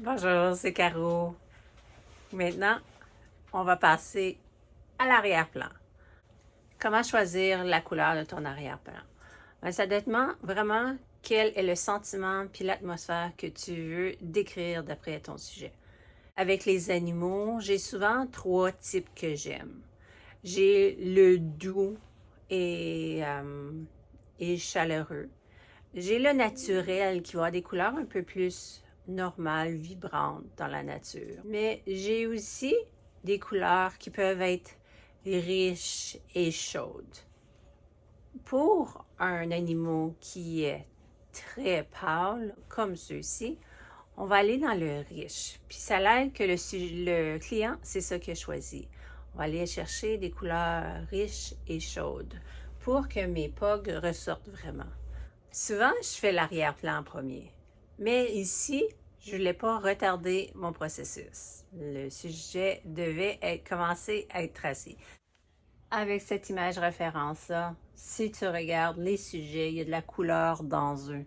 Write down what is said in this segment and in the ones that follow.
Bonjour, c'est Caro. Maintenant, on va passer à l'arrière-plan. Comment choisir la couleur de ton arrière-plan? Ben, ça dépend vraiment quel est le sentiment puis l'atmosphère que tu veux décrire d'après ton sujet. Avec les animaux, j'ai souvent trois types que j'aime. J'ai le doux et chaleureux. J'ai le naturel qui va avoir des couleurs un peu plus normales, vibrantes dans la nature. Mais j'ai aussi des couleurs qui peuvent être riches et chaudes. Pour un animal qui est très pâle, comme ceux-ci, on va aller dans le riche. Puis ça l'aide que le client, c'est ça qu'il a choisi. On va aller chercher des couleurs riches et chaudes pour que mes pogs ressortent vraiment. Souvent, je fais l'arrière-plan en premier. Mais ici, je ne voulais pas retarder mon processus. Le sujet devait commencer à être tracé. Avec cette image référence-là, si tu regardes les sujets, il y a de la couleur dans eux.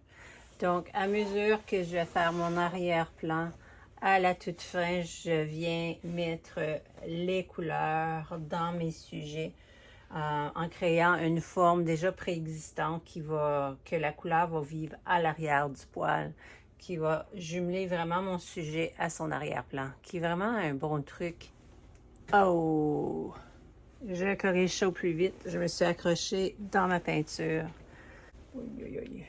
Donc, à mesure que je vais faire mon arrière-plan, à la toute fin, je viens mettre les couleurs dans mes sujets en créant une forme déjà préexistante que la couleur va vivre à l'arrière du poil, qui va jumeler vraiment mon sujet à son arrière-plan, qui est vraiment un bon truc. Oh! Je corrige ça au plus vite. Je me suis accrochée dans ma peinture. Oui, oui, oui.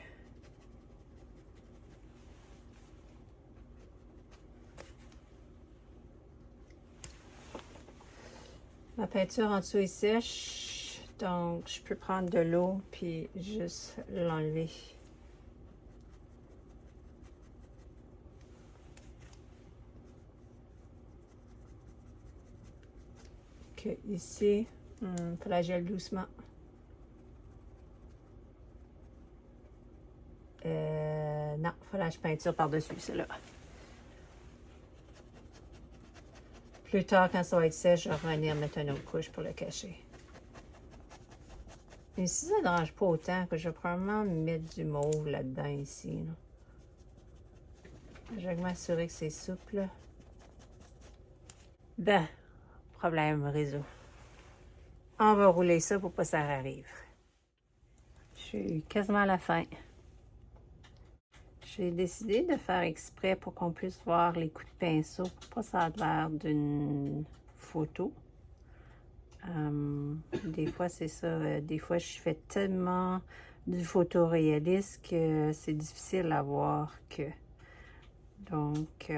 Ma peinture en dessous est sèche, donc je peux prendre de l'eau puis juste l'enlever. Ok, ici, faut la gèle doucement. Non, faut la peinture par-dessus, celle-là. Plus tard, quand ça va être sèche, je vais revenir mettre une autre couche pour le cacher. Et si ça ne dérange pas autant, que je vais probablement mettre du mauve là-dedans ici. Là. Je vais m'assurer que c'est souple. Ben, problème réseau. On va rouler ça pour pas que ça arrive. Je suis quasiment à la fin. J'ai décidé de faire exprès pour qu'on puisse voir les coups de pinceau, pour pas ça a l'air d'une photo. Des fois, c'est ça. Des fois, je fais tellement du photoréaliste que c'est difficile à voir que. Donc,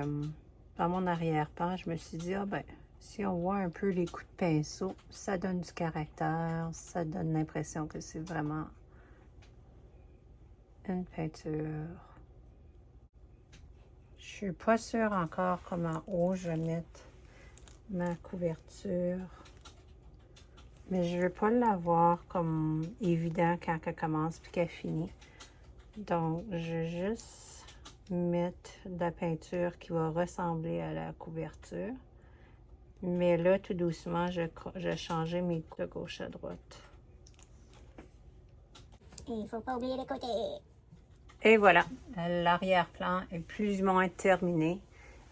dans mon arrière-plan, je me suis dit, ah ben, si on voit un peu les coups de pinceau, ça donne du caractère, ça donne l'impression que c'est vraiment une peinture. Je suis pas sûre encore comment haut je vais mettre ma couverture. Mais je veux pas l'avoir comme évident quand elle commence puis qu'elle finit. Donc, je vais juste mettre de la peinture qui va ressembler à la couverture. Mais là, tout doucement, je vais changer mes coups de gauche à droite. Il faut pas oublier les côtés. Et voilà, l'arrière-plan est plus ou moins terminé.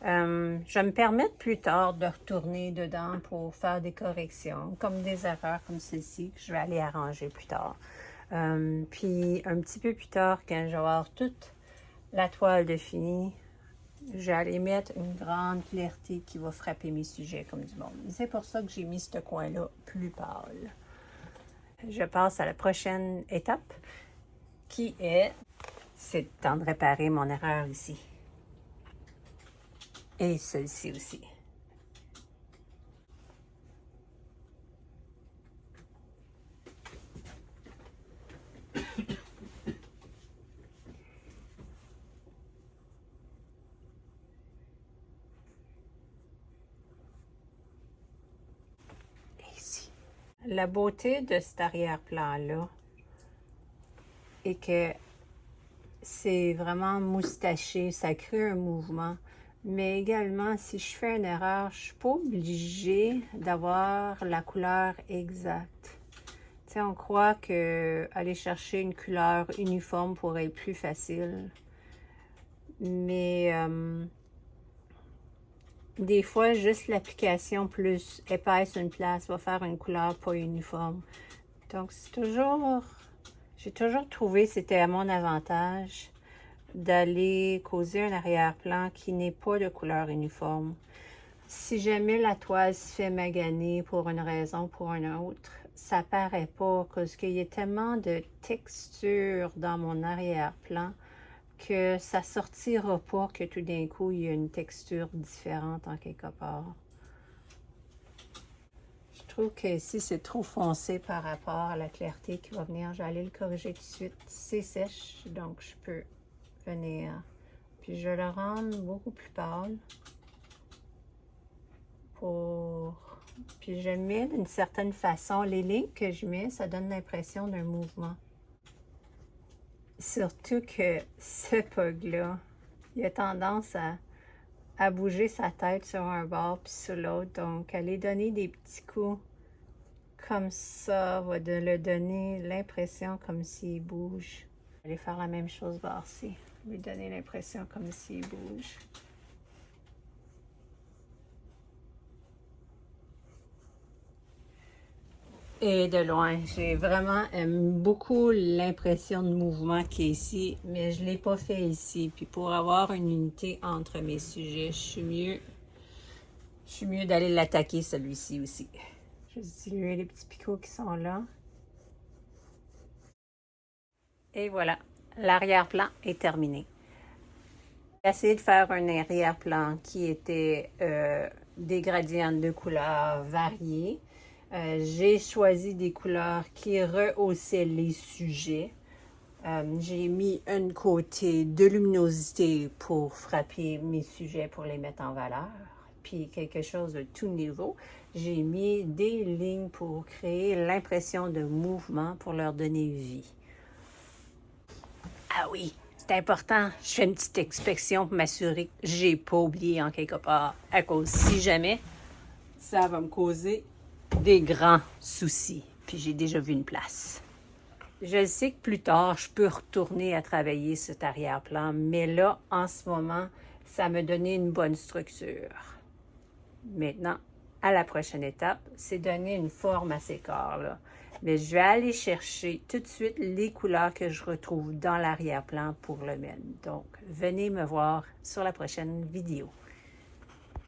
Je vais me permettre plus tard de retourner dedans pour faire des corrections, comme des erreurs comme celle-ci, que je vais aller arranger plus tard. Puis un petit peu plus tard, quand je vais avoir toute la toile de fini, je vais aller mettre une grande clarté qui va frapper mes sujets comme du monde. C'est pour ça que j'ai mis ce coin-là plus pâle. Je passe à la prochaine étape, qui est, c'est le temps de réparer mon erreur ici. Et celle-ci aussi. Et ici. La beauté de cet arrière-plan-là est que c'est vraiment moustaché, ça crée un mouvement. Mais également, si je fais une erreur, je ne suis pas obligée d'avoir la couleur exacte. Tu sais, on croit que aller chercher une couleur uniforme pourrait être plus facile. Mais des fois, juste l'application plus épaisse une place va faire une couleur pas uniforme. Donc, c'est toujours... J'ai toujours trouvé que c'était à mon avantage d'aller causer un arrière-plan qui n'est pas de couleur uniforme. Si jamais la toile se fait maganer pour une raison ou pour une autre, ça paraît pas parce qu'il y a tellement de texture dans mon arrière-plan que ça sortira pas que tout d'un coup il y a une texture différente en quelque part. Je trouve que ici c'est trop foncé par rapport à la clarté qui va venir. Je vais aller le corriger tout de suite. C'est sèche, donc je peux venir. Puis je vais le rendre beaucoup plus pâle. Puis je mets d'une certaine façon, les lignes que je mets, ça donne l'impression d'un mouvement. Surtout que ce pug-là, il a tendance à bouger sa tête sur un bord puis sur l'autre. Donc, aller donner des petits coups comme ça va le donner l'impression comme s'il bouge. Je vais aller faire la même chose voir-ci. Lui donner l'impression comme s'il bouge. Et de loin, j'ai vraiment beaucoup l'impression de mouvement qui est ici, mais je ne l'ai pas fait ici. Puis pour avoir une unité entre mes sujets, je suis mieux d'aller l'attaquer celui-ci aussi. Je vais diluer les petits picots qui sont là. Et voilà, l'arrière-plan est terminé. J'ai essayé de faire un arrière-plan qui était des gradients de couleurs variés. J'ai choisi des couleurs qui rehaussaient les sujets. J'ai mis un côté de luminosité pour frapper mes sujets, pour les mettre en valeur. Puis quelque chose de tout nouveau. J'ai mis des lignes pour créer l'impression de mouvement pour leur donner vie. Ah oui, c'est important. Je fais une petite inspection pour m'assurer que j'ai pas oublié en quelque part. À cause, si jamais, ça va me causer des grands soucis. Puis j'ai déjà vu une place. Je sais que plus tard, je peux retourner à travailler cet arrière-plan, mais là, en ce moment, ça me donnait une bonne structure. Maintenant, à la prochaine étape, c'est donner une forme à ces corps-là. Mais je vais aller chercher tout de suite les couleurs que je retrouve dans l'arrière-plan pour le mettre. Donc, venez me voir sur la prochaine vidéo.